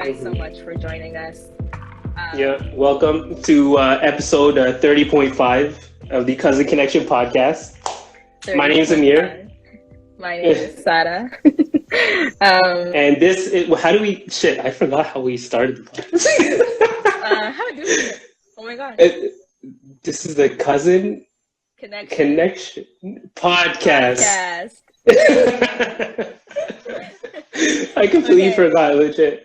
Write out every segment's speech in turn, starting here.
guys so much for joining us. Welcome to episode 30.5 of the Cousin Connection podcast. My name is Amir. My name is Sarah. And this is, I forgot how we started the podcast. How do we? Oh my god. This is the Cousin Connection podcast. I completely forgot, legit.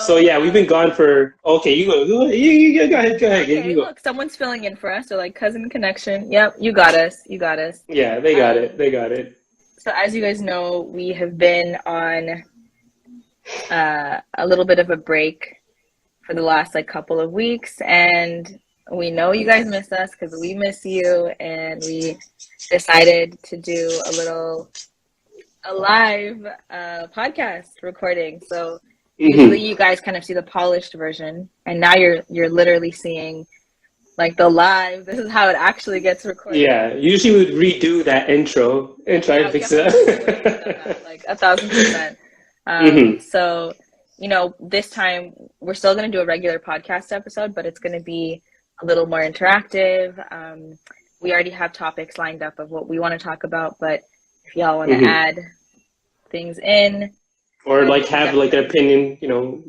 So yeah, we've been gone for. Okay, you go. You go ahead. Okay, look, someone's filling in for us. They're like Cousin Connection. Yep, you got us. Yeah, they got it. So as you guys know, we have been on a little bit of a break for the last couple of weeks, and we know you guys miss us because we miss you, and we decided to do a live podcast recording. So usually you guys kind of see the polished version, and now you're literally seeing the live. This is how it actually gets recorded. Yeah, usually we would redo that intro and try to fix it up. 1,000%. So, this time we're still going to do a regular podcast episode, but it's going to be a little more interactive. We already have topics lined up of what we want to talk about, but if y'all want to add things in, or have an opinion,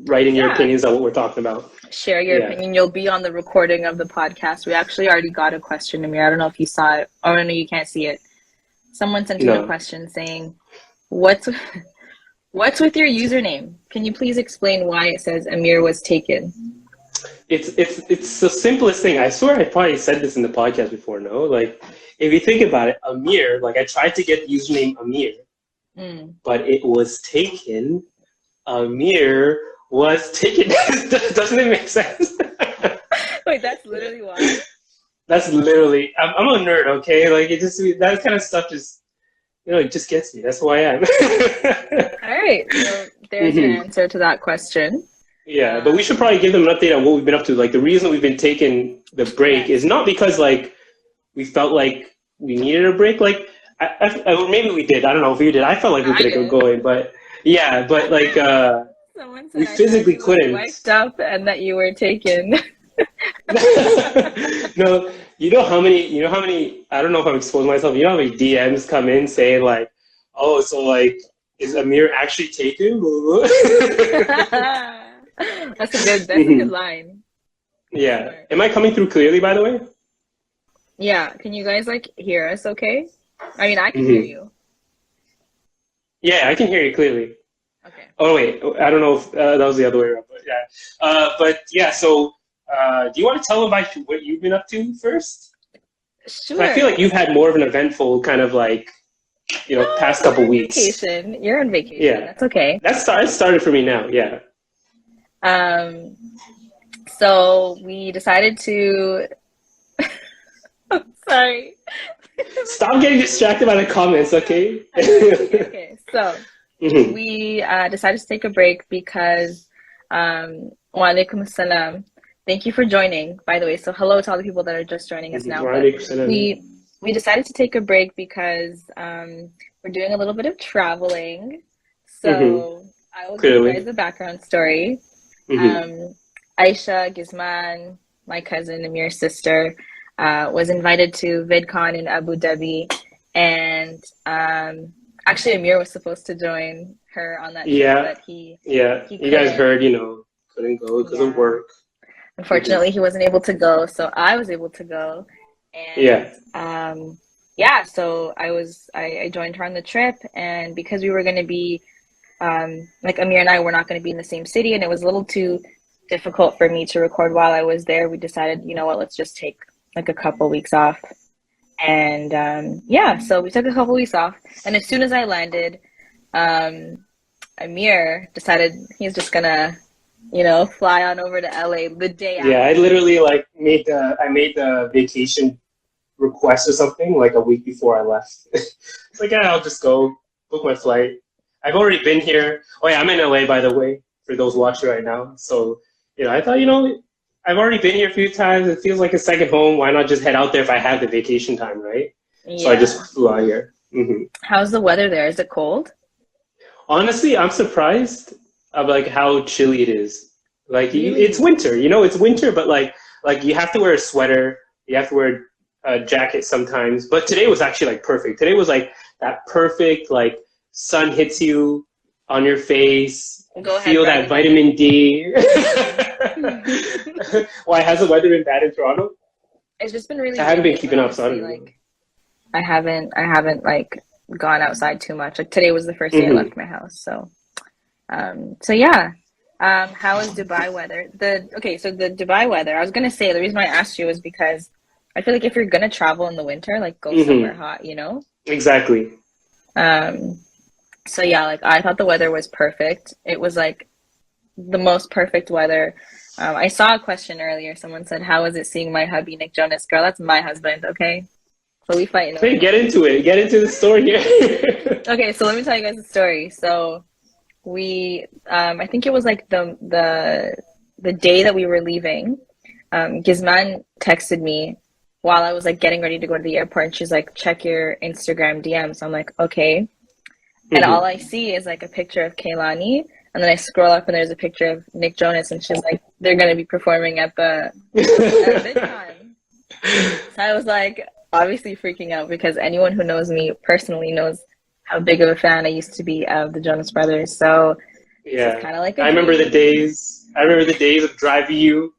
write in your opinions on what we're talking about. Share your opinion. You'll be on the recording of the podcast. We actually already got a question, Amir. I don't know if you saw it. Oh, no, you can't see it. Someone sent in a question saying, what's with your username? Can you please explain why it says Amir was taken? It's the simplest thing. I swear I probably said this in the podcast before, no? If you think about it, Amir, I tried to get the username Amir, but it was taken. Amir was taken. Doesn't it make sense? Wait, that's literally why? That's literally, I'm a nerd, okay? That kind of stuff just, it just gets me. That's who I am. All right, so there's your answer to that question. Yeah, but we should probably give them an update on what we've been up to. The reason we've been taking the break is not because, we felt like we needed a break. Maybe we did. I don't know if you did. I felt like we could have kept going, but yeah, but someone said we physically couldn't. Wiped up and that you were taken. No, you know how many, I don't know if I'm exposing myself, you know how many DMs come in saying is Amir actually taken? That's a good line. Yeah. Am I coming through clearly, by the way? Yeah. Can you guys hear us okay? I mean, I can hear you. Yeah, I can hear you clearly. Okay. Oh, wait. I don't know if that was the other way around, but yeah. So do you want to tell them about what you've been up to first? Sure. I feel like you've had more of an eventful kind of past couple weeks. Vacation. You're on vacation. Yeah. That's okay. That started for me now. Yeah. So we decided to. Sorry. Stop getting distracted by the comments, okay? Okay. So we decided to take a break because wa alaikum salam. Thank you for joining, by the way. So hello to all the people that are just joining us now. We decided to take a break because we're doing a little bit of traveling. So I will give you guys the background story. Aisha Gizman, my cousin Amir's sister, was invited to VidCon in Abu Dhabi, and actually Amir was supposed to join her on that trip, but he you guys heard, couldn't go because of work. Unfortunately, he wasn't able to go, so I was able to go, and so I joined her on the trip, and because we were going to be Amir and I were not going to be in the same city, and it was a little too difficult for me to record while I was there, we decided, let's just take a couple weeks off. And so we took a couple weeks off, and as soon as I landed, Amir decided he's just gonna fly on over to LA the day after. I literally made the vacation request or something a week before I left. It's I'll just go book my flight. I've already been here. Oh yeah, I'm in LA, by the way, for those watching right now. So I thought I've already been here a few times. It feels like a second home. Why not just head out there if I have the vacation time, right? Yeah. So I just flew out here. How's the weather there? Is it cold? Honestly, I'm surprised of like how chilly it is. Like it's Really? winter, it's winter, but like you have to wear a sweater, you have to wear a jacket sometimes. But today was actually like perfect. Today was like that perfect like sun hits you on your face, you Go ahead, feel that Riley. vitamin D. It's Why has the weather been bad in Toronto? just been really I haven't been windy, but keeping up, so I honestly, don't know. like I haven't like gone outside too much. Like today was the first day I Hmm. left my house, so so yeah. How is Dubai weather? So the Dubai weather, I was gonna say the reason why I asked you is because I feel like if you're gonna travel in the winter, like go somewhere Hmm. hot, you know? Exactly. Um, so yeah, like I thought the weather was perfect. It was like the most perfect weather. I saw a question earlier. Someone said, "How is it seeing my hubby Nick Jonas?" Girl, that's my husband, okay? So we fighting over Hey, get here. into it. Get into the story here. Okay, so let me tell you guys a story. So we, I think it was like the day that we were leaving. Gizman texted me while I was like getting ready to go to the airport, and she's like, "Check your Instagram DMs." I'm like, "Okay." And all I Hmm. see is like a picture of Kaylani, and then I scroll up and there's a picture of Nick Jonas, and she's like, "They're gonna be performing at VidCon." So I was like, obviously freaking out because anyone who knows me personally knows how big of a fan I used to be of the Jonas Brothers. So this was Yeah, kind of like a I remember the dream. days. I remember the days of driving you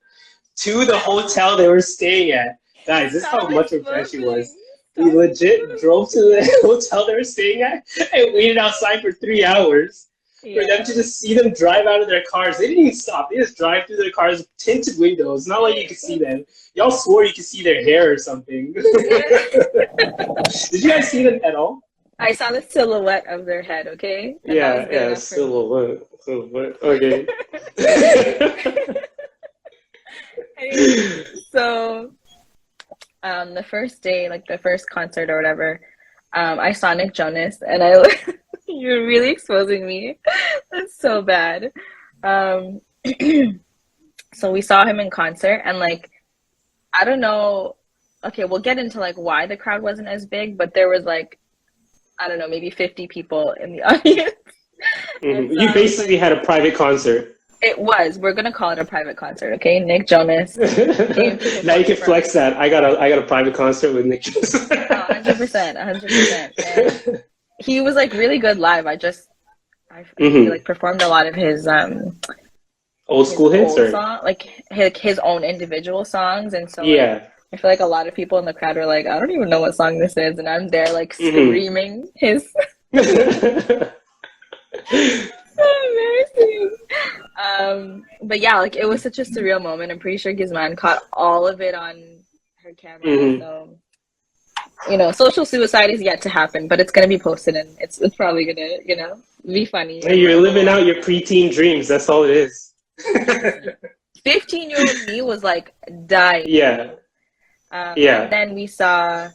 to the hotel they were staying at. Guys, this is Stop how much of a fan she exposing. was. We Stop legit exposing. drove to the hotel they were staying at and waited outside for 3 hours for them to Yeah. just see them drive out of their cars. They didn't even stop. They just drive through their cars, tinted windows. Not like you could see them. Y'all swore you could see their hair or something. Did you guys see them at all? I saw the silhouette of their head, okay? And that was Yeah, good yeah, enough for me. silhouette, silhouette. Okay. Anyways, so the first day, like the first concert or whatever, I saw Nick Jonas, and you're really exposing me. That's so bad. Um, so we saw him in concert, and like I don't know. Okay, we'll get into like why the crowd wasn't as big, but there was like I don't know, maybe 50 people in the audience, and so You I was basically like, had a private concert. it was. We're gonna call it a private concert, okay? Nick Jonas came to Now you perform can for flex us. that. I got a private concert with Nick Jonas. 100%, 100%. And he was like really good live. He Hmm. like performed a lot of Old his school hits, old or song, like his own individual songs, and so like yeah. I feel like a lot of people in the crowd were like, I don't even know what song this is, and I'm there like Hmm. screaming his so embarrassing. But yeah, like it was such a surreal moment. I'm pretty sure Gizman caught all of it on her camera. Hmm. So social suicide is yet to happen, but it's gonna be posted and it's probably gonna, be funny Hey, and you're we'll living laugh out your about it. preteen dreams. That's all it is. 100%. 15-year-old me was like dying. Yeah, And yeah. then we saw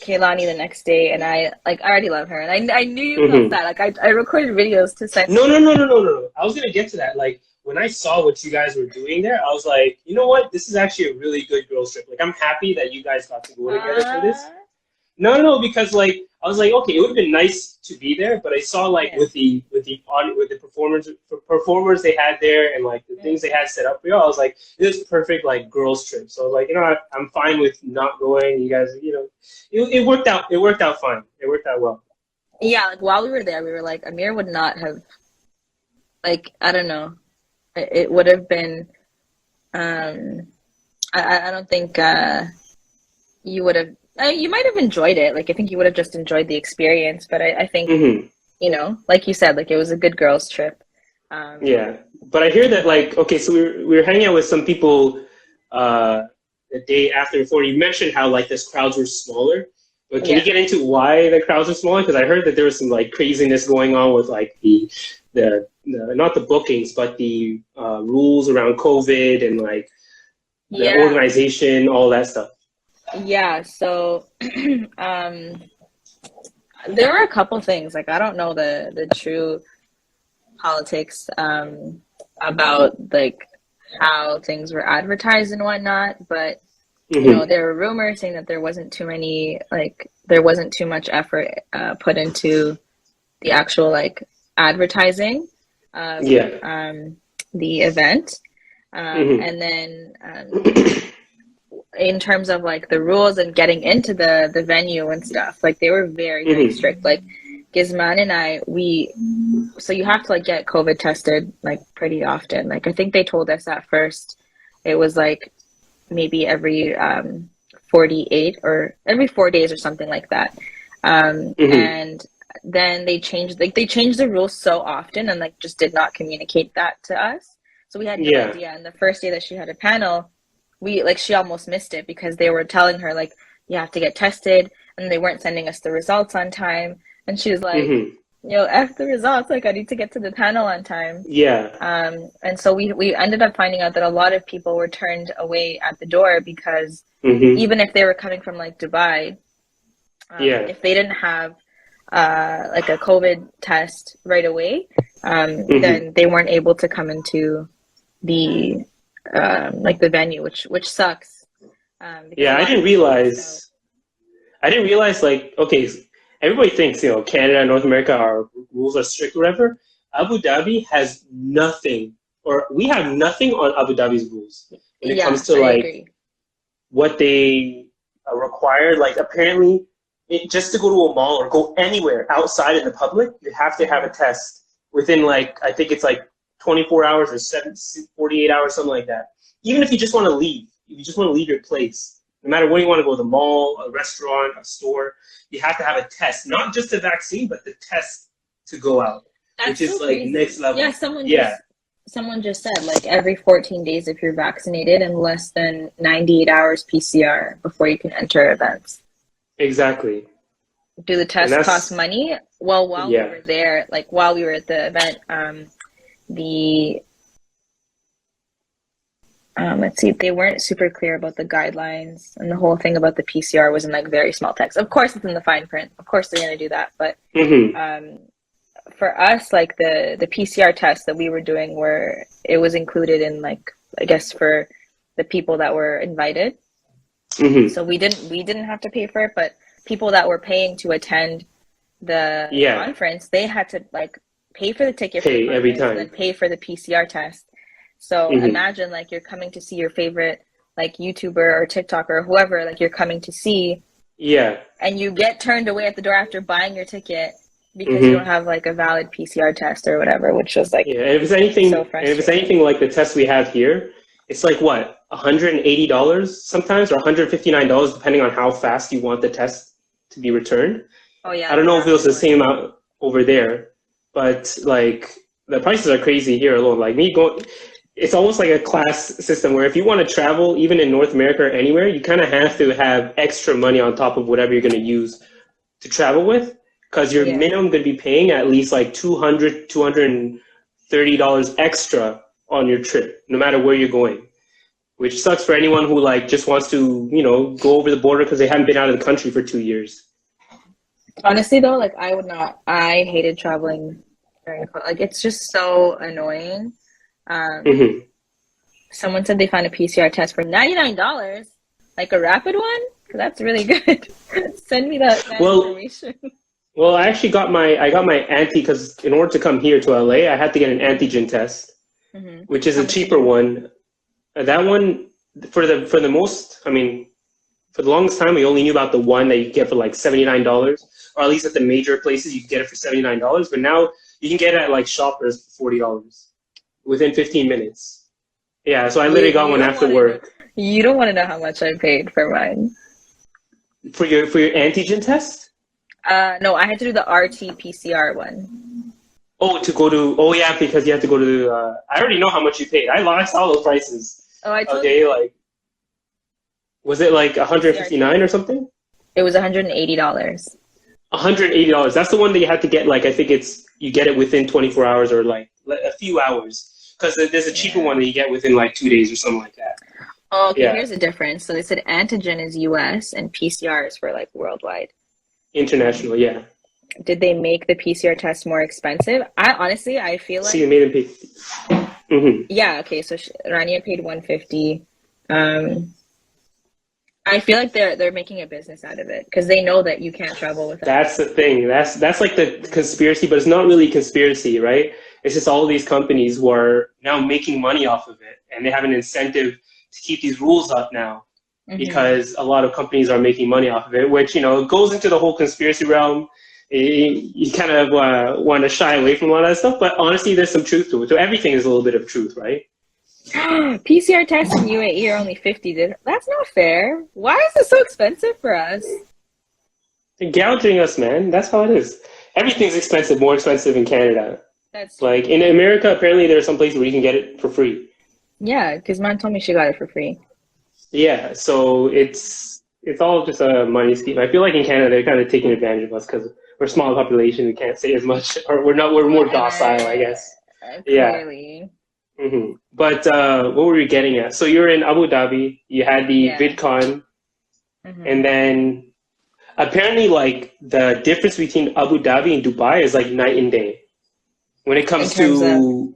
Kaylani the next day, and I already love her, and I knew you felt Hmm. that. Like I recorded videos to send to No, no, you. no, no, no, no. I was gonna get to that. Like when I saw what you guys were doing there, I was like, you know what? This is actually a really good girls trip. Like I'm happy that you guys got to go together for this. Uh, No, no, no, because like I was like, okay, it would have been nice to be there, but I saw like yeah. with the performers they had there and like the things they Mm. had set up for you, I was like, this is perfect like girls trip. So I was like, I'm fine with not going. You guys, it worked out. It worked out fine. It worked out well. Yeah, like while we were there, we were like, Amir would not have, like, I don't know, it would have been, um, I don't think you would have, you might have enjoyed it. Like, I think you would have just enjoyed the experience, but I think, Hmm. like you said, like it was a good girls' trip. Um, Yeah, but I hear that like okay, so we were hanging out with some people uh, the day after before. You mentioned how like this crowds were smaller, but can you yeah. get into why the crowds were smaller? Because I heard that there was some like craziness going on with like the not the bookings, but the rules around COVID and like the Yeah. organization, all that stuff. Yeah. So, um, there were a couple things. Like, I don't know the true politics about like how things were advertised and whatnot, but Hmm. there were rumors saying that there wasn't too much effort put into the actual like advertising Yeah. the event. Hmm. And then in terms of like the rules and getting into the venue and stuff, like they were very, very Hmm. strict. Like Gizman and I, so you have to like get COVID tested like pretty often. Like I think they told us at first it was like maybe every 48 or every 4 days or something like that. Hmm. And then they changed the rules so often and like just did not communicate that to us. So we had no Yeah. idea. And the first day that she had a panel, she almost missed it because they were telling her like you have to get tested and they weren't sending us the results on time. And she was like, Hmm. F the results, like I need to get to the panel on time. Yeah. And so we ended up finding out that a lot of people were turned away at the door because Hmm. even if they were coming from like Dubai, Yeah. if they didn't have like a COVID test right away, Hmm. then they weren't able to come into the like the venue, which sucks because a Yeah. I lot of didn't people missed out. realize. I didn't realize, like, okay, everybody thinks, Canada and North America, our rules are strict, or whatever. Abu Dhabi has nothing, or we have nothing on Abu Dhabi's rules when it comes Yeah, to I like agree. what they require. Like, apparently, just to go to a mall or go anywhere outside in the public, you have to have a Hmm. test within, like, I think it's like 24 hours or 48 hours, something like that. Even if you just want to leave, if you just want to leave your place, no matter where you want to go, the mall, a restaurant, a store, you have to have a test, not just a vaccine, but the test to go out, which That's is so like next crazy. Yeah, level. Yeah, someone just said like every 14 days if you're vaccinated and less than 98 hours PCR before you can enter events. exactly. Do the And tests cost that's, money? Well, while we yeah. were there, like while we were at the event, the let's see, they weren't super clear about the guidelines and the whole thing about the PCR was in like very small text. Of course, it's in the fine print. Of course, they're going to do that. But Hmm. um, for us, like the PCR tests that we were doing were it was included in like I guess for the people that were invited. Hmm. So we didn't have to pay for it, but people that were paying to attend the Yeah, conference, they had to like pay for the ticket for the pay every conference and then time. pay for the PCR test. So Hmm. imagine like you're coming to see your favorite like YouTuber or TikToker or whoever like you're coming to see Yeah. and you get turned away at the door after buying your ticket because you don't Hmm. have like a valid PCR test or whatever, which was like Yeah, and so if it's frustrating. anything like the test we have here, it's like what, $180 sometimes, or $159 depending on how fast you want the test to be returned. Oh yeah, I don't the know if it was rapid the same ones. amount over there, but like the prices are crazy here alone. Like me going, it's almost like a class system where if you want to travel, even in North America or anywhere, you kind of have to have extra money on top of whatever you're going to use to travel with, because you're Yeah. minimum going to be paying at least like $230 extra on your trip, no matter where you're going. Which sucks for anyone who like just wants to, go over the border because they haven't been out of the country for 2 years. Honestly though, like I would not I hated traveling during like it's just so annoying. Um Hmm. Someone said they found a PCR test for $99, like a rapid one. That's really good. Send me that Well, information. I actually got my because in order to come here to LA, I had to get an antigen test, which is How a much did cheaper you pay? one. That one, for the most, I mean, for the longest time, we only knew about the one that you get for like $79, or at least at the major places you can get it for $79. But now you can get it at like Shoppers for $40 within 15 minutes. Yeah, so I literally got You one don't after want to know. work You don't want to know how much I paid for mine. for your antigen test. No, I had to do the RT PCR one. Oh, to go to, oh yeah, because you have to go to. I already know how much you paid. I saw those prices. Oh, I told you, Okay, right? like, was it like PCR test. 159 or something? It was $180. $180. That's the one that you have to get. Like, I think you get it within 24 hours or like a few hours. Because there's a cheaper Yeah. one that you get within like 2 days or something like that. Oh, okay. Yeah, Here's the difference. So they said antigen is US and PCR is for like worldwide. international. Um, Yeah. did they make the PCR test more expensive? I honestly, I feel So you like, made them pay. Mm-hmm. yeah, okay, so Rania paid 150. Um, I feel like they're making a business out of it because they know that you can't travel with it. That's the thing. That's like the conspiracy, but it's not really conspiracy, right? It's just all these companies who are now making money off of it, and they have an incentive to keep these rules up now Hmm. because a lot of companies are making money off of it, which goes into the whole conspiracy realm. You kind of want to shy away from a lot of that stuff, but honestly, there's some truth to it. So everything is a little bit of truth, right? PCR tests in UAE are only 50. That's not fair. Why is it so expensive for us? They're gouging us, man. That's how it is. Everything's expensive, more expensive in Canada. That's Like true. in America, apparently there's some places where you can get it for free. Yeah, because mom told me she got it for free. Yeah, so it's all just a money scheme. I feel like in Canada they're kind of taking advantage of us because we're a small population. We can't say as much, or we're not. We're more docile, I guess. Yeah. Clearly. But what were we getting at? So you're in Abu Dhabi. You had the Yeah. VidCon, and Hmm. then apparently, like the difference between Abu Dhabi and Dubai is like night and day when it In comes terms of, to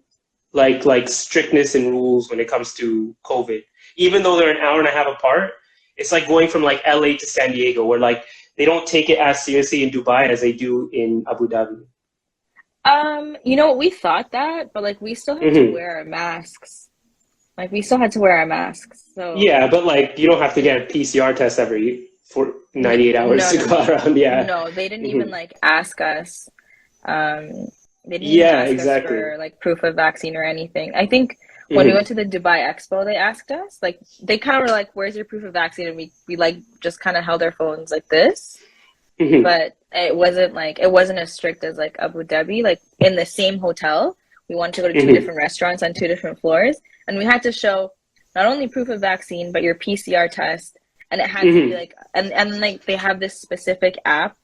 like strictness and rules when it comes to COVID. Even though they're an hour and a half apart, it's like going from like LA to San Diego, where like they don't take it as seriously in Dubai as they do in Abu Dhabi. we thought that, but like we still had to Hmm. wear our masks. Like we still had to wear our masks. So Yeah, but like you don't have to get a PCR test every for 98 hours no, to no, go no, around. Yeah. no. They didn't Hmm. even like ask us. Um, they didn't even Yeah, ask us exactly. for like proof of vaccine or anything. I think when we Hmm. went to the Dubai Expo, they asked us. Like they kind of were like, "Where's your proof of vaccine?" And we like just kind of held our phones like this. Hmm. But it wasn't as strict as like Abu Dhabi. Like in the same hotel, we wanted to go to two Hmm. different restaurants on two different floors, and we had to show not only proof of vaccine but your PCR test, and it had to be Hmm. like and like they have this specific app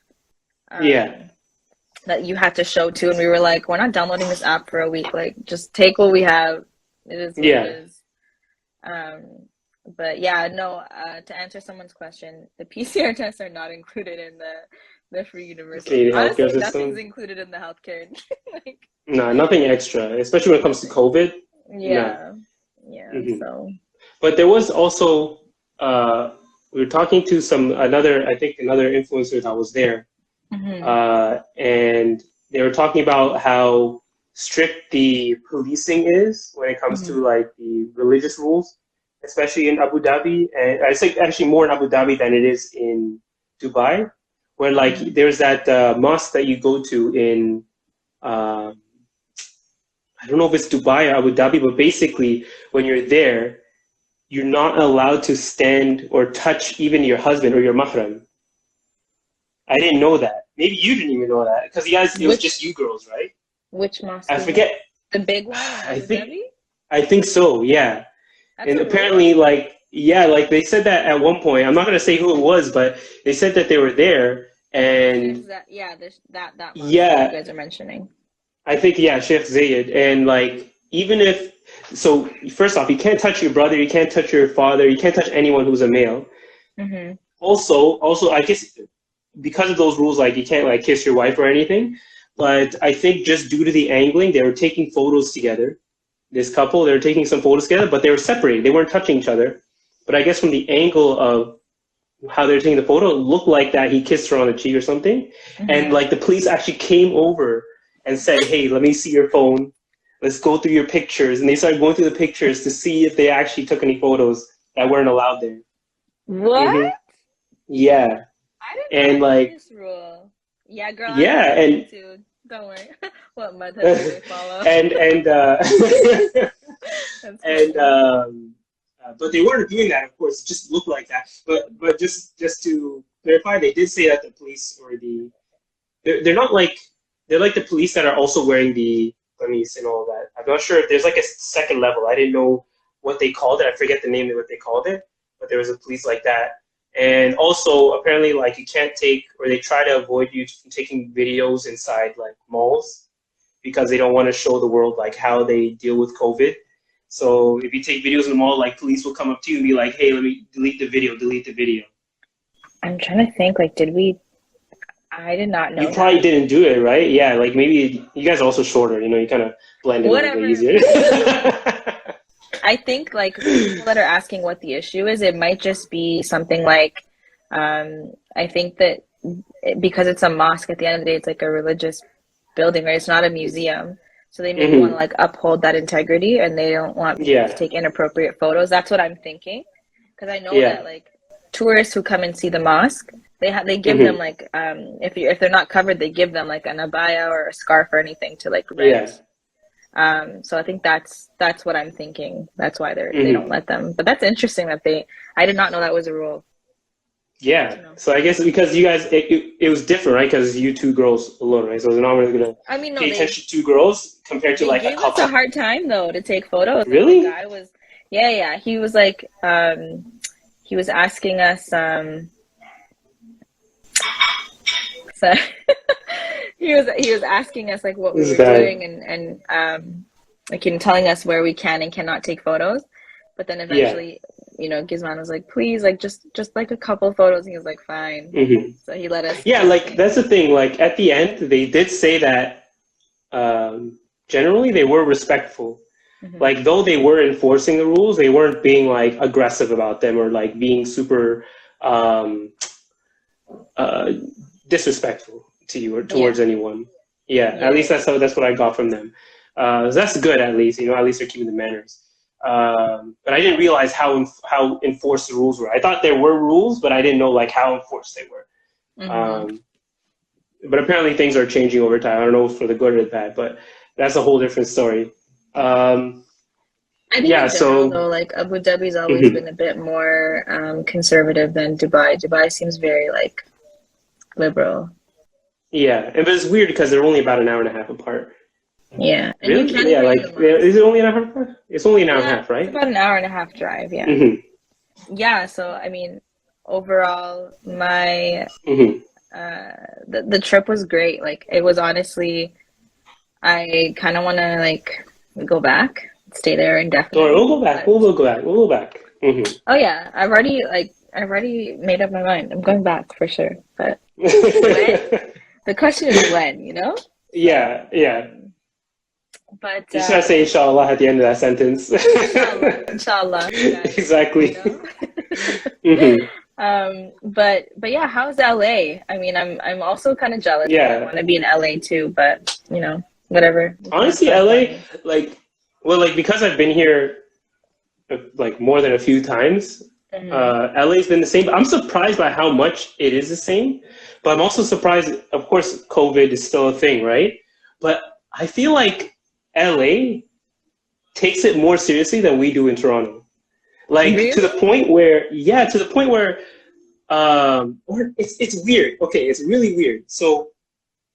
Yeah. um, that you had to show to, and we were like, we're not downloading this app for a week. Like, just take what we have. It is what it Yeah. is. Um, but yeah, no. To answer someone's question, the PCR tests are not included in the free university. Canadian Honestly, healthcare nothing's system. included in the healthcare. Like Nah, nothing extra, especially when it comes to nothing. COVID. Nah. Yeah, yeah. Hmm. So. But there was also uh, we were talking to I think another influencer that was there, Hmm. and they were talking about how strict the policing is when it comes to Hmm. like the religious rules, especially in Abu Dhabi, and I think actually more in Abu Dhabi than it is in Dubai, where like Hmm. there's that mosque that you go to in. Uh, I don't know if it's Dubai or Abu Dhabi, but basically, when you're there, you're not allowed to stand or touch even your husband or your mahram. I didn't know that. Maybe you didn't even know that because you guys, it was just Which you girls, right? which mosque I is that? forget. The big one in I Abu think Dhabi? I think so. Yeah, That's and a rule? apparently, like yeah, like they said that at one point. I'm not gonna say who it was, but they said that they were there, Sheikh and Zayed, yeah, that mosque that you yeah, guys are mentioning. I think yeah, Sheikh Zayed, and like even if so, first off, you can't touch your brother, you can't touch your father, you can't touch anyone who's a male. Hmm. Also, I guess because of those rules, like you can't like kiss your wife or anything. But I think just due to the angling, they were taking photos together. This couple, they were taking some photos together, but they were separated. They weren't touching each other. But I guess from the angle of how they were taking the photo, it looked like that he kissed her on the cheek or something. And Hmm. like the police actually came over and said, "Hey, let me see your phone. Let's go through your pictures." And they started going through the pictures to see if they actually took any photos that weren't allowed there. What? Hmm. Yeah, I and didn't know like this rule. Yeah, girl, I learned yeah, something too. Don't worry. What madhab do they follow? and That's and funny. but they weren't doing that. Of course, it just looked like that. But just to clarify, they did say that the police or they're not like they're like the police that are also wearing the bunnies and all that. I'm not sure if there's like a second level. I didn't know what they called it. I forget the name of what they called it, but there was a police like that. And also, apparently, like you can't take, or they try to avoid you from taking videos inside like malls because they don't want to show the world like how they deal with COVID. So if you take videos in the mall, like police will come up to you and be like, "Hey, let me delete the video, delete the video." I'm trying to think, like, did we? I did not You know probably that. didn't do it, right? Yeah, like maybe you guys are also shorter, you kind of blend in a little bit Whatever. easier. I think like the people that are asking what the issue is, it might just be something like, I think that because it's a mosque at the end of the day, it's like a religious building, right? It's not a museum. So they maybe want to Hmm. like uphold that integrity and they don't want people to Yeah, take inappropriate photos. That's what I'm thinking. Because I know yeah. that like tourists who come and see the mosque, they give them Hmm. like if they're not covered, they give them like an abaya or a scarf or anything to like Yeah. rent. So I think that's what I'm thinking. That's why they don't Hmm. let them. But that's interesting that they I did not know that was a rule. Good Yeah. to know. So I guess because you guys, it was different, right? Because you two girls alone, right? So they're not really gonna I mean, no, pay attention to two girls compared to they like a gave us a couple. hard time though to take photos. Like the Really? guy was, yeah, yeah. He was like, he was asking us, so he was asking us like what we This were guy. doing and like telling us where we can and cannot take photos. But then Yeah. eventually, Gizman was like, please, like just like a couple photos. And he was like, fine. Hmm. So he let us Yeah, do our like thing. that's the thing. Like at the end, they did say that generally they were respectful. Hmm. Like though they were enforcing the rules, they weren't being like aggressive about them or like being super um, uh, disrespectful to you or Yeah, towards anyone. Yeah, at yeah, least yeah. that's what I got from them. So that's good at least. At least they're keeping the manners. But I didn't realize how enforced the rules were. I thought there were rules, but I didn't know like how enforced they were. Hmm. Um, but apparently things are changing over time. I don't know for the good or the bad, but that's a whole different story. Um, I think yeah. in general, So though, like Abu Dhabi's always mhm. been a bit more conservative than Dubai. Dubai seems very like liberal. Yeah, but it's weird because they're only about an hour and a half apart. Yeah, and you Really? can Yeah. bring the Like, is mosque. it only an hour and a half? It's only an hour and a Yeah, half, it's right? about an hour and a half drive. Yeah, Hmm. yeah. So I mean, overall, my Hmm. the trip was great. Like it was honestly, I kind of want to like go back, stay there Don't worry, we'll indefinitely. go back. But We'll go back. We'll go back. oh yeah, I've already made up my mind. I'm going back for sure. But when? Hmm. The question is when, you know? So, Yeah, yeah. but You just gotta say inshallah at the end of that sentence. inshallah, guys, you Exactly. know? Hmm. But yeah, how's LA? I mean, I'm also kind of jealous because I Yeah. want to be in LA too, but whatever. We can have Honestly, fun LA, planning. like, well, like because I've been here like more than a few times. Hmm. LA's been the same. I'm surprised by how much it is the same, but I'm also surprised. Of course, COVID is still a thing, right? But I feel like LA takes it more seriously than we do in Toronto. Like to the Really? point where, yeah, to the point where, or it's weird. Okay, it's really weird. So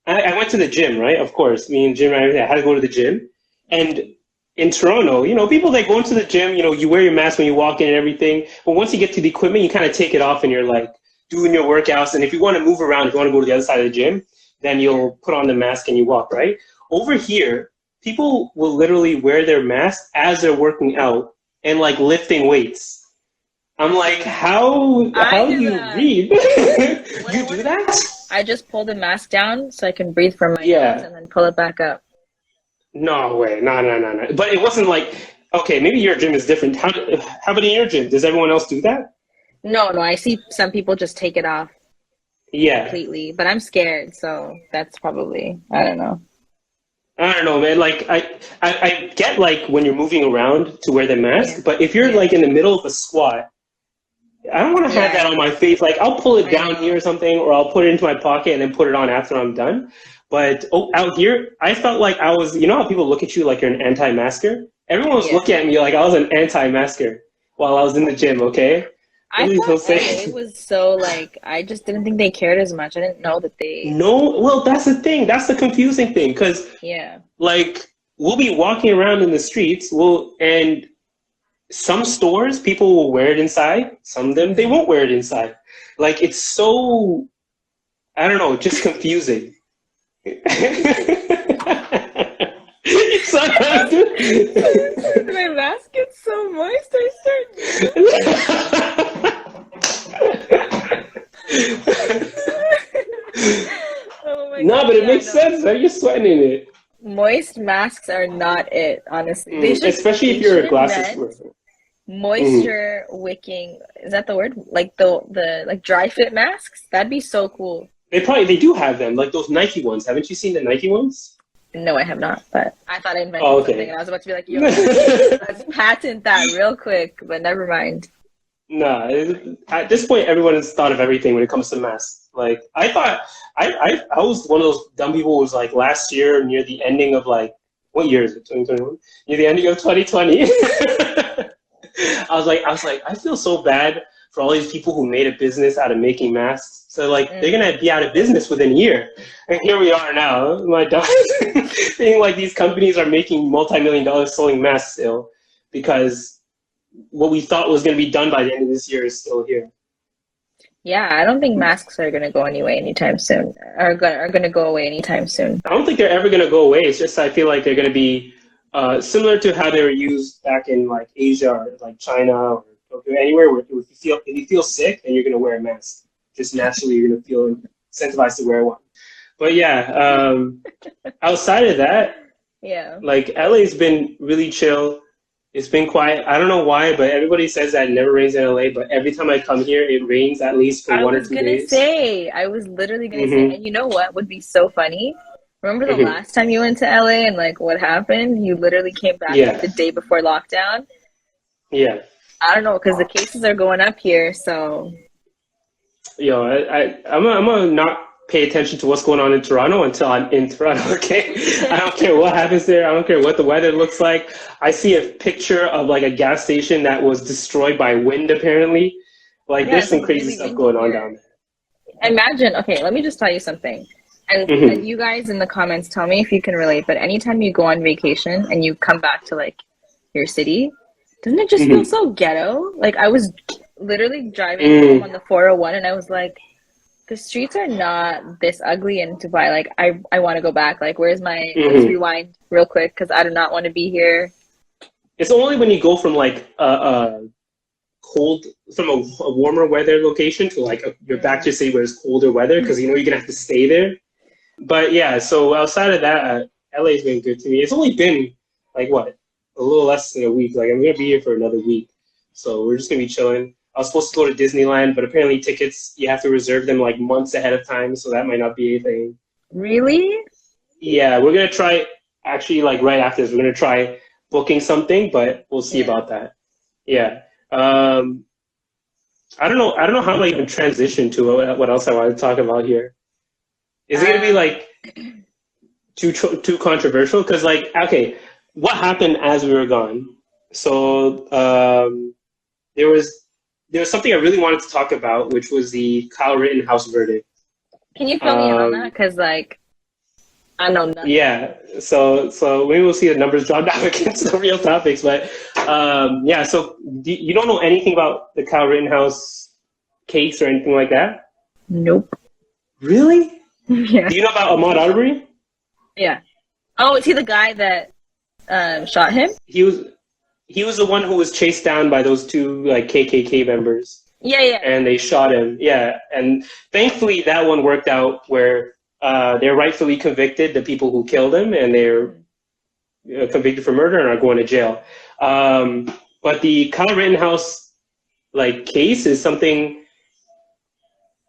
I went to the gym, right? Of course, me and Jim and everything. I had to go to the gym, and in Toronto, people that go into the gym, you wear your mask when you walk in and everything. But once you get to the equipment, you kind of take it off and you're like doing your workouts. And if you want to move around, if you want to go to the other side of the gym, then Yeah. you'll put on the mask and you walk, right? Over here, people will literally wear their mask as they're working out and like lifting weights. I'm like, I how do do you that. breathe? When I You want do to that? breathe, I just pull the mask down so I can breathe from my nose Yeah. and then pull it back up. No way. No, no, no, no. But it wasn't like, okay, maybe your gym is different. How about in your gym? Does everyone else do that? No, no, I see some people just take it off Yeah. completely, but I'm scared, so that's probably, I don't know. I don't know, man. Like, I get like when you're moving around to wear the Yeah. mask, but if you're Yeah. like in the middle of a squat, I don't want to Yeah, have I that on my know. face. Like, I'll pull it I down here or know. something, or I'll put it into my pocket and then put it on after I'm done. But out here, I felt like I was, how people look at you like you're an anti-masker? Everyone was Yeah. looking at me like I was an anti-masker while I was in the gym, okay? I Please thought don't LA say. was so like, I just didn't think they cared as much. I didn't know that they, No, well, that's the thing. That's the confusing thing because, yeah. like, we'll be walking around in the streets, and some stores people will wear it inside. Some of them they Hmm. won't wear it inside. Like, it's so I don't know, just confusing. It's so As soon as my mask gets so moist, I start dripping. Oh my No, God. but it Yeah, makes no. sense. Right? You're sweating in it. Moist masks are not it, honestly. They should Especially if they you're should a glasses invent wearer. Mhm. moisture wicking. Is that the word? Like the like dry fit masks? That'd be so cool. They do have them, like those Nike ones. Haven't you seen the Nike ones? No, I have not, but I thought I Oh, invented something okay. and I was about to be like, yo, let's patent that real quick, but never mind. Nah, at this point, everyone has thought of everything when it comes to masks. Like, I thought, I was one of those dumb people who was like last year near the ending of like, what year is it? 2021? Near the ending of 2020. I feel so bad for all these people who made a business out of making masks. So like, they're Mm. gonna be out of business within a year. And here we are now, my dog, being like these companies are making multi-million dollars selling masks still because what we thought was going to be done by the end of this year is still here. Yeah, I don't think masks are gonna go anyway anytime soon. Are gonna go away anytime soon. I don't think they're ever going to go away. It's just I feel like they're going to be similar to how they were used back in like Asia or like China or anywhere where if you feel sick, then you're going to wear a mask. Just naturally, you're going to feel incentivized to wear one. But yeah, outside of that, Yeah. like LA's been really chill. It's been quiet. I don't know why, but everybody says that it never rains in LA. But every time I come here, it rains at least for I one or was two gonna days. say, I was literally gonna say, Hmm. and you know what would be so funny? Remember the Hmm. last time you went to LA and like what happened? You literally came back like Yeah, the day before lockdown. yeah. I don't know, because the cases are going up here, so Yo, I'm gonna not pay attention to what's going on in Toronto until I'm in Toronto. Okay, I don't care what happens there. I don't care what the weather looks like. I see a picture of like a gas station that was destroyed by wind. Apparently, like yeah, there's it's some crazy really stuff windy going on here. down Imagine, okay, let me just tell you something. And there. you guys in the comments tell me if you can relate, but anytime you go on vacation and you come back to like your city, doesn't it just feel Hmm. so ghetto? Like I was literally driving home Hmm. on the 401 and I was like, the streets are not this ugly and to buy like I want to go back. Like where's my let's Hmm. rewind real quick because I do not want to be here. It's only when you go from like cold from a warmer weather location to like you're back to Mm. a city where it's colder weather because you know you're gonna have to stay there. But yeah, so outside of that, LA's been good to me. It's only been like what, a little less than a week. Like I'm gonna be here for another week, so we're just gonna be chilling. I was supposed to go to Disneyland, but apparently tickets you have to reserve them like months ahead of time, so that might not be anything. Really? Yeah, we're gonna try actually like right after this. We're gonna try booking something, but we'll see Yeah. about that. Yeah. Um, I don't know. I don't know how to even transition to what else I want to talk about here. Is it gonna be Um, like too controversial? Because like, okay, what happened as we were gone? So there was there was something I really wanted to talk about, which was the Kyle Rittenhouse verdict. can you fill me in on that? Um, Because like I know nothing. yeah, so maybe we'll see the numbers drop down against the real topics, but yeah. So you don't know anything about the Kyle Rittenhouse case or anything like that? Nope. Really? Yeah. Do you know about Ahmaud Arbery? Yeah. Oh, is he the guy that shot him? He was he was the one who was chased down by those two like KKK members, Yeah, yeah. and they shot him. Yeah, and thankfully that one worked out where they're rightfully convicted, the people who killed him, and they're Mm. convicted for murder and are going to jail. But the Kyle Rittenhouse like case is something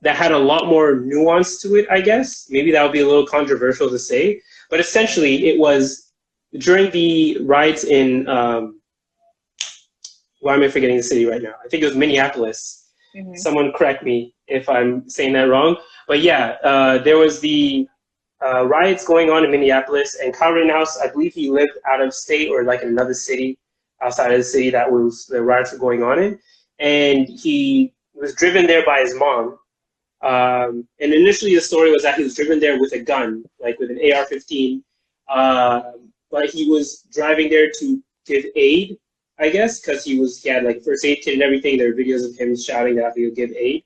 that had a lot more nuance to it, I guess. Maybe that would be a little controversial to say, but essentially it was during the riots in why am I forgetting the city right now? I think it was Minneapolis. Hmm. Someone correct me if I'm saying that wrong. But yeah, there was the riots going on in Minneapolis, and Kyle Rittenhouse, I believe he lived out of state or like in another city outside of the city that was the riots were going on in, and he was driven there by his mom. And initially, the story was that he was driven there with a gun, like with an AR-15. But he was driving there to give aid, I guess, because he had like first aid kit and everything. There were videos of him shouting that he would give aid.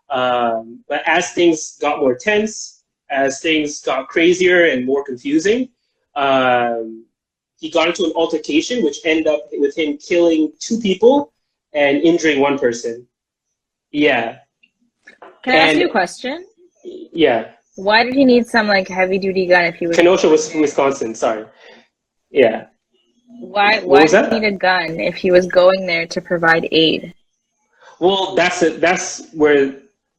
But as things got more tense, as things got crazier and more confusing, he got into an altercation, which ended up with him killing two people and injuring one person. Yeah, Can I ask you a and question? yeah. Why did he need some like heavy duty gun if he was Kenosha, going there? Wisconsin. Sorry. Yeah. Why What why was did he need that? a gun if he was going there to provide aid? Well, that's it. That's where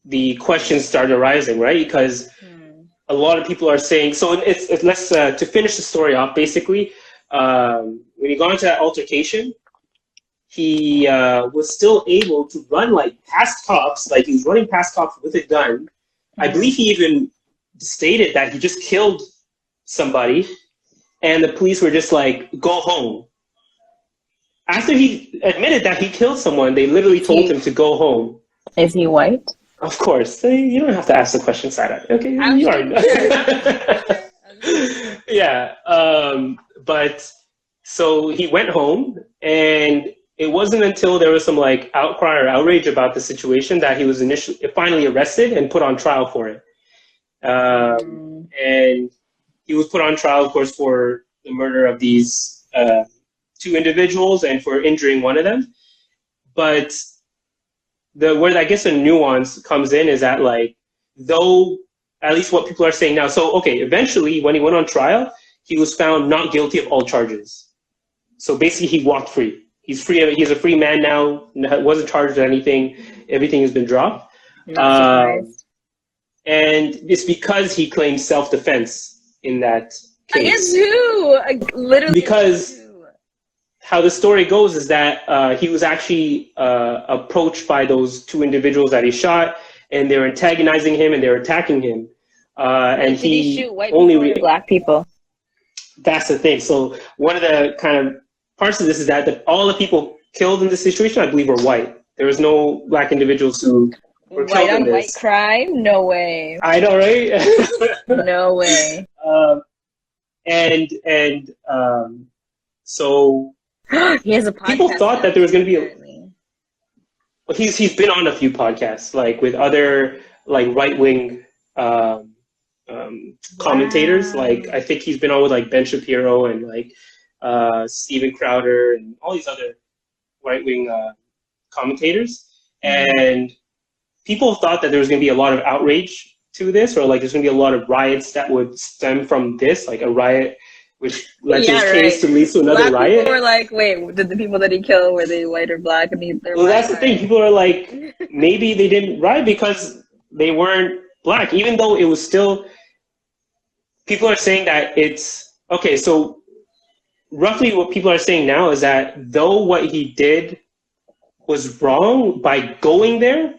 the questions started arising, right? Because Hmm. a lot of people are saying. So it's let's to finish the story off. Basically, when he got into that altercation, he was still able to run like past cops, like he was running past cops with a gun. I Hmm. believe he even stated that he just killed somebody, and the police were just like, "Go home." After he admitted that he killed someone, they literally Is told he him to go home. is he white? Of course, you don't have to ask the question, Sarah. Okay, I was you just are. making sure. I was just making sure. I was just making sure. Yeah, but so he went home, and it wasn't until there was some like outcry or outrage about the situation that he was initially finally arrested and put on trial for it. Mm. And he was put on trial, of course, for the murder of these two individuals and for injuring one of them. But the where I guess the nuance comes in is that like though at least what people are saying now. So okay, eventually when he went on trial, he was found not guilty of all charges. So basically, he walked free. He's free. He's a free man now. Wasn't charged with anything. Everything has been dropped. Not Um, surprised. and it's because he claimed self-defense in that Against case. who? Literally against Because who? how the story goes is that he was actually approached by those two individuals that he shot, and they were antagonizing him and they were attacking him. And Wait, did he he shoot white only people or black people? that's the thing. So one of the kind of parts of this is that all the people killed in this situation, I believe, were white. There was no black individuals who were White killed in on white this. crime? No way. I know, right? No way. um, so He has a people podcast thought now that there was too, going to be apparently. he's been on a few podcasts, like with other like right wing commentators. Like Wow. I think he's been on with like Ben Shapiro and like Steven Crowder and all these other right wing commentators. Hmm. And people thought that there was going to be a lot of outrage to this, or like there's going to be a lot of riots that would stem from this, like a riot which led to Yeah, his case right. to lead to another Black people riot. were like, wait, did the people that he killed, were they white or black? And they're Well, black that's the thing. guys. People are like, maybe they didn't riot because they weren't black, even though it was still. People are saying that it's okay. So roughly, what people are saying now is that though what he did was wrong by going there,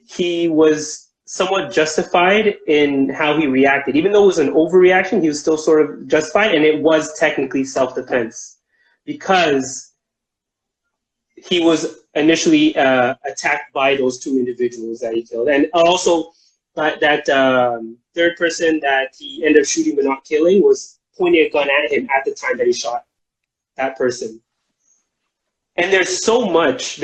he was somewhat justified in how he reacted. Even though it was an overreaction, he was still sort of justified, and it was technically self-defense because he was initially attacked by those two individuals that he killed, and also that third person that he ended up shooting but not killing was pointing a gun at him at the time that he shot that person. And there's so much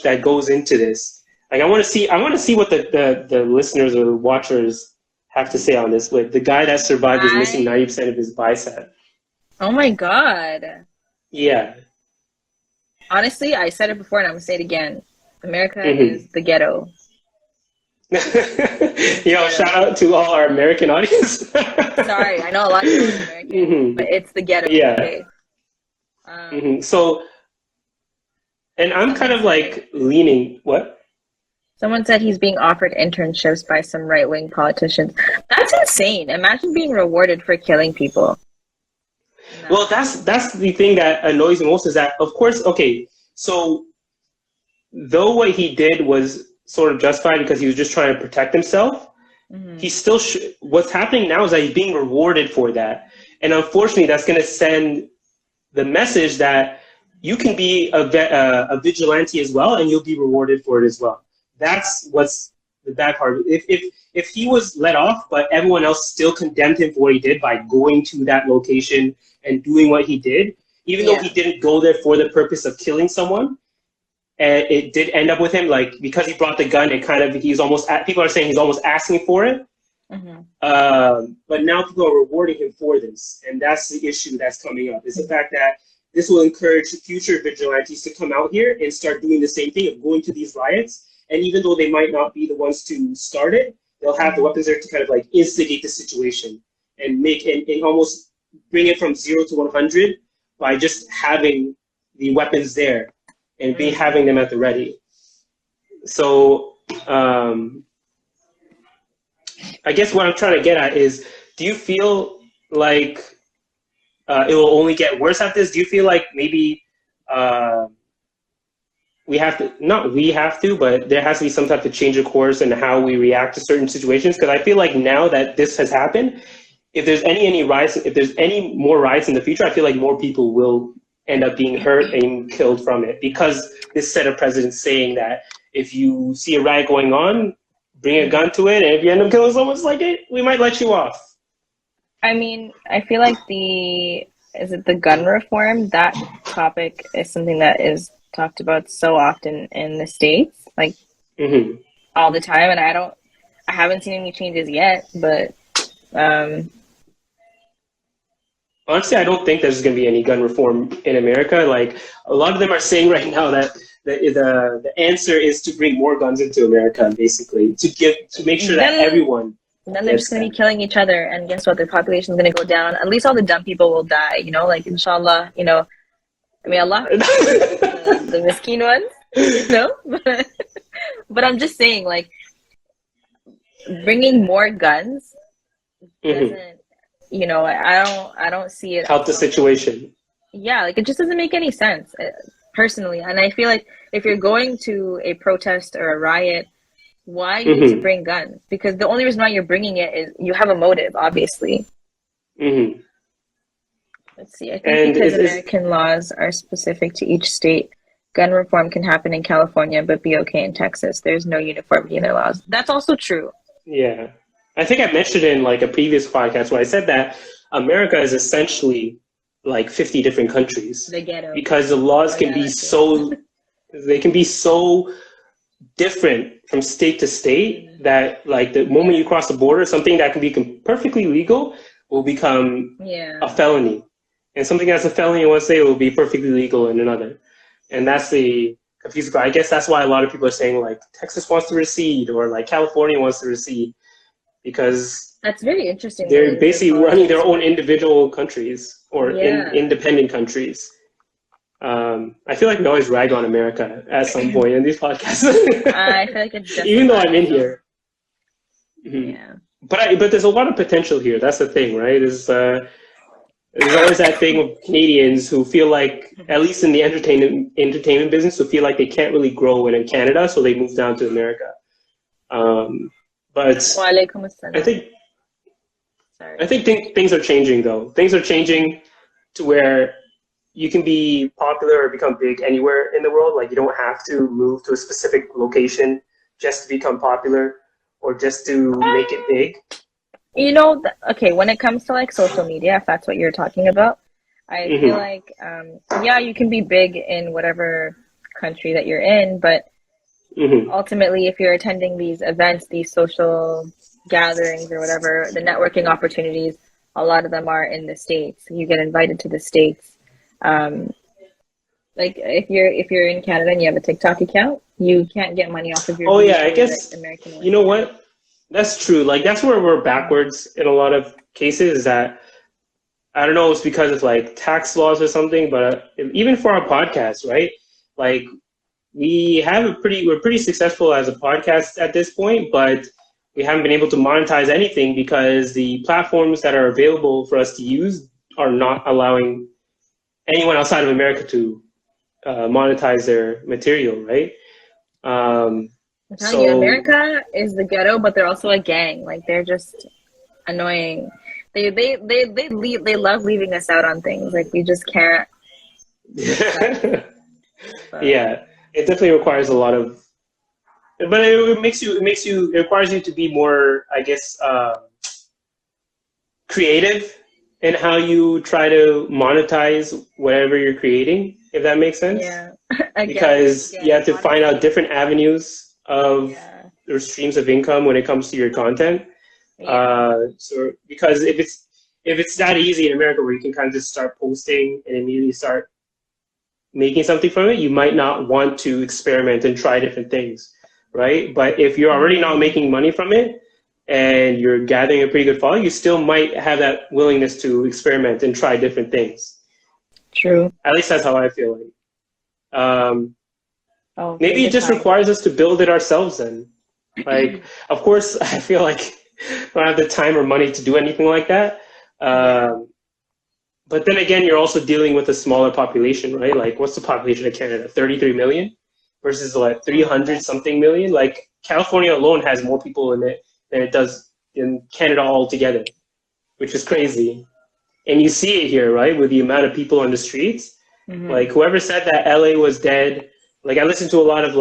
that goes into this. Like I want to see what the listeners or the watchers have to say on this. With the guy that survived is missing I 90% of his bicep. Oh my God. Yeah. Honestly, I said it before and I'm gonna say it again. America Mm-hmm. is the ghetto. It's the Shout ghetto. out to all our American audience. Sorry, I know a lot of people aren't American, Mm-hmm. but it's the ghetto, Yeah. okay? Mm-hmm. So, and I'm kind Someone of said like leaning. What? someone said he's being offered internships by some right-wing politicians. That's insane. Imagine being rewarded for killing people. Well, Nah. that's the thing that annoys me most is that, of course, okay. So, though what he did was sort of justified because he was just trying to protect himself, he Hmm. still. What's happening now is that he's being rewarded for that, and unfortunately, that's going to send the message that you can be a vigilante as well, and you'll be rewarded for it as well. That's what's the bad part. If he was let off, but everyone else still condemned him for what he did by going to that location and doing what he did, even though he Yeah. didn't go there for the purpose of killing someone, and it did end up with him, like because he brought the gun, it kind of he's almost people are saying he's almost asking for it. Hmm. But now people are rewarding him for this, and that's the issue that's coming up. Is the fact that this will encourage future vigilantes to come out here and start doing the same thing of going to these riots. And even though they might not be the ones to start it, they'll have the weapons there to kind of like instigate the situation and and almost bring it from 0 to 100 by just having the weapons there and having them at the ready. So I guess what I'm trying to get at is, do you feel like it will only get worse after this? Do you feel like maybe we have to, not we have to, but there has to be some type of change of course in how we react to certain situations? Because I feel like now that this has happened, if there's any riots, if there's any more riots in the future, I feel like more people will end up being hurt and killed from it, because this set of presidents saying that if you see a riot going on, bring a gun to it, and if you end up killing someone, it's like, hey, we might let you off. I mean, I feel like the gun reform? That topic is something that is talked about so often in the States, like all the time, and I haven't seen any changes yet, but honestly, I don't think there's going to be any gun reform in America. Like, a lot of them are saying right now that the answer is to bring more guns into America, basically, to make sure that everyone. Then they're just going to be killing each other, and guess what? The population is going to go down. At least all the dumb people will die, like, inshallah, I mean, Allah, the miskin ones, but I'm just saying, like, bringing more guns doesn't, I don't see it help the situation. Yeah, like, it just doesn't make any sense, personally. And I feel like if you're going to a protest or a riot, why do you need to bring guns? Because the only reason why you're bringing it is you have a motive, obviously. Let's see. I think because American laws are specific to each state, gun reform can happen in California but be okay in Texas. There's no uniformity in their laws. That's also true. Yeah. I think I mentioned in like a previous podcast where I said that America is essentially like 50 different countries. The ghetto. Because the laws can be they can be so different from state to state that, like, the moment you cross the border, something that can be perfectly legal will become a felony. And something that's a felony in one state will be perfectly legal in another. And that's the confusing part. I guess that's why a lot of people are saying, like, Texas wants to recede, or like California wants to recede, because that's very interesting. They're basically running their own individual countries or independent countries. I feel like we always rag on America at some point in these podcasts. I feel like it's just even though I'm in here. Yeah. But there's a lot of potential here. That's the thing, right? There's always that thing of Canadians who feel like, at least in the entertainment business, who feel like they can't really grow in Canada, so they move down to America. But I think things are changing, though. Things are changing to where you can be popular or become big anywhere in the world. Like, you don't have to move to a specific location just to become popular or just to make it big. Okay, when it comes to like social media, if that's what you're talking about, I feel like, you can be big in whatever country that you're in, but ultimately, if you're attending these events, these social gatherings or whatever, the networking opportunities, a lot of them are in the States. You get invited to the States. Like, if you're in Canada and you have a TikTok account, you can't get money off of your I guess American one. You know what? That's true. Like, that's where we're backwards in a lot of cases, is that, I don't know, it's because of like tax laws or something, but even for our podcast, right? Like, we're pretty successful as a podcast at this point, but we haven't been able to monetize anything because the platforms that are available for us to use are not allowing anyone outside of America to monetize their material, right? I'm telling you, America is the ghetto, but they're also a gang. Like, they're just annoying. They love leaving us out on things. Like, we just can't. Yeah, it definitely requires a lot of, but it requires you to be more, I guess, creative in how you try to monetize whatever you're creating, if that makes sense. Yeah. Because you have to find out different avenues of or streams of income when it comes to your content. So because if it's that easy in America where you can kind of just start posting and immediately start making something from it, you might not want to experiment and try different things, right? But if you're already not making money from it, and you're gathering a pretty good following, you still might have that willingness to experiment and try different things. True. At least that's how I feel like. Oh, say Maybe it good just time. requires us to build it ourselves then. Like, of course, I feel like I don't have the time or money to do anything like that. Yeah. But then again, you're also dealing with a smaller population, right? Like, what's the population of Canada? 33 million versus like Oh, 300 yeah. something million. Like, California alone has more people in it than it does in Canada altogether, which is crazy. And you see it here, right? With the amount of people on the streets. Hmm. Like, whoever said that LA was dead, like, I listened to a lot of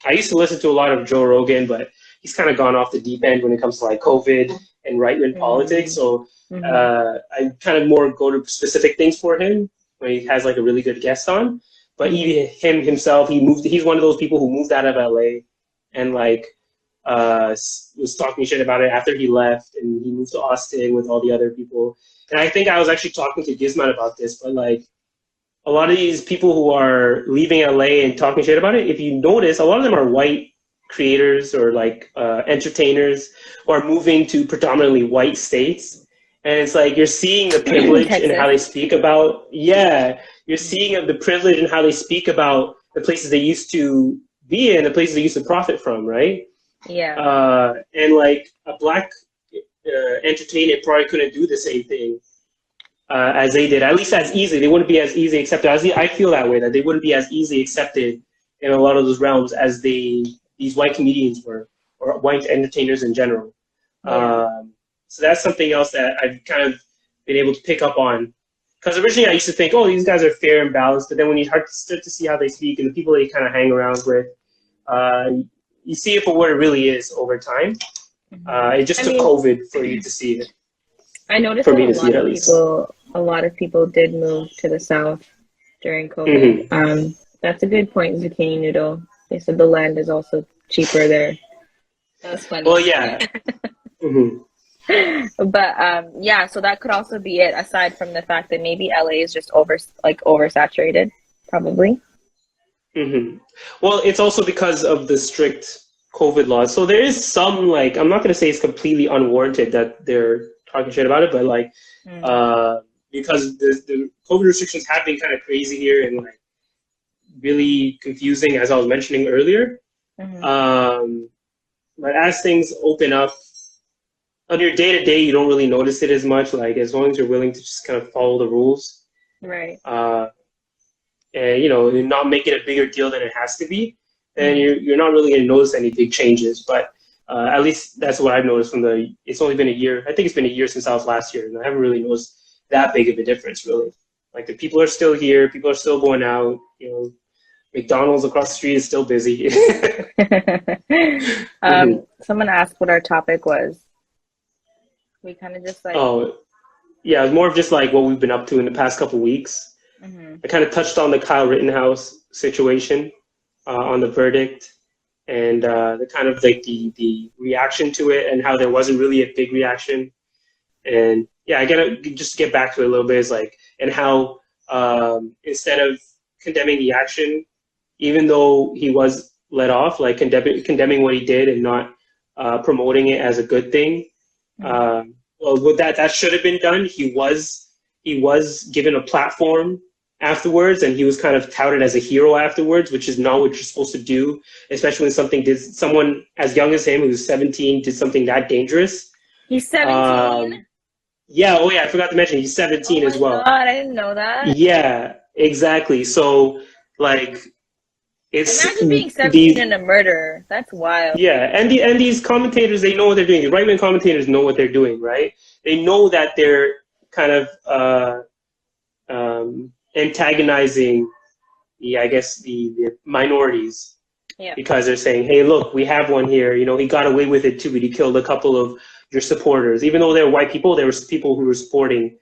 I used to listen to a lot of Joe Rogan, but he's kind of gone off the deep end when it comes to like COVID and right wing politics. Hmm. So Hmm. I kind of more go to specific things for him when he has like a really good guest on. But Hmm. even him himself, he's one of those people who moved out of LA and like was talking shit about it after he left, and he moved to Austin with all the other people. And I think I was actually talking to Gizman about this, but like a lot of these people who are leaving LA and talking shit about it, if you notice, a lot of them are white creators or like entertainers who are moving to predominantly white states. And it's like you're seeing the privilege in how Texas. they speak about, yeah, you're seeing the privilege in how they speak about the places they used to be in, the places they used to profit from, right? Yeah. And like a black entertainer probably couldn't do the same thing as they did, at least as easy. They wouldn't be as easy accepted. I feel that way, that they wouldn't be as easily accepted in a lot of those realms as these white comedians were, or white entertainers in general. Yeah. So that's something else that I've kind of been able to pick up on. Because originally I used to think, oh, these guys are fair and balanced, but then when you start to see how they speak and the people they kind of hang around with, uh, you see it for what it really is over time. Hmm. It just I took mean, COVID for you to see it, I noticed for that me to see it at least. a lot of people did move to the south during COVID. Hmm. That's a good point, zucchini noodle. They said the land is also cheaper there. That's Well, funny. yeah. Hmm. But yeah, so that could also be it, aside from the fact that maybe LA is just oversaturated, probably. Hmm. Well, it's also because of the strict COVID laws. So there is some like I'm not going to say it's completely unwarranted that they're talking shit about it, but like Mm. uh, because the COVID restrictions have been kind of crazy here and like really confusing, as I was mentioning earlier. Hmm. Um, but as things open up on your day to day, you don't really notice it as much. Like as long as you're willing to just kind of follow the rules. Right. Uh, and you're not making a bigger deal than it has to be, then Hmm. you're not really going to notice any big changes. But at least that's what I've noticed from it's only been a year. I think it's been a year since I was last year, and I haven't really noticed that big of a difference, really. Like the people are still here, people are still going out. McDonald's across the street is still busy. Hmm. Someone asked what our topic was. We kind of just like, Oh, yeah, it's more of just like what we've been up to in the past couple weeks. hmm. I kind of touched on the Kyle Rittenhouse situation, on the verdict, and the kind of like the reaction to it, and how there wasn't really a big reaction. And yeah, I gotta just get back to it a little bit. Is like, and how instead of condemning the action, even though he was let off, like condemning what he did and not promoting it as a good thing. Hmm. Uh, well, with that should have been done. He was given a platform afterwards, and he was kind of touted as a hero afterwards, which is not what you're supposed to do, especially when someone as young as him, who's 17, did something that dangerous. He's 17. Um, yeah, oh yeah, I forgot to mention he's Oh 17 as my God, well. I didn't know that. Yeah, exactly. So like it's Imagine being 17 the and a murderer. That's wild. yeah, and these commentators, they know what they're doing. The right wing commentators know what they're doing, right? They know that they're kind of antagonizing I guess the minorities, Yeah. because they're saying, hey, look, we have one here. He got away with it too, but he killed a couple of your supporters, even though they were white people. There was people who were supporting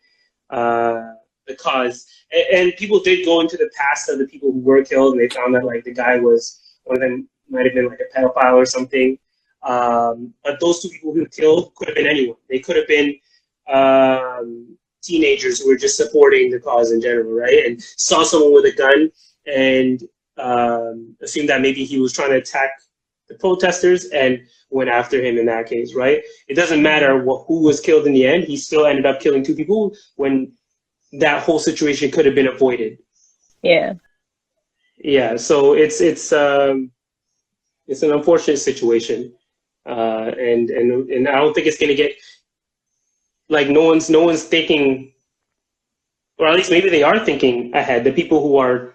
the cause, and people did go into the past of the people who were killed, and they found that like the guy was one of them might have been like a pedophile or something. But those two people who killed could have been anyone. They could have been teenagers who were just supporting the cause in general, right? And saw someone with a gun and assumed that maybe he was trying to attack the protesters and went after him in that case, right? It doesn't matter who was killed in the end. He still ended up killing two people when that whole situation could have been avoided. Yeah. Yeah. So it's an unfortunate situation, and I don't think it's gonna get like no one's thinking, or at least maybe they are thinking ahead. The people who are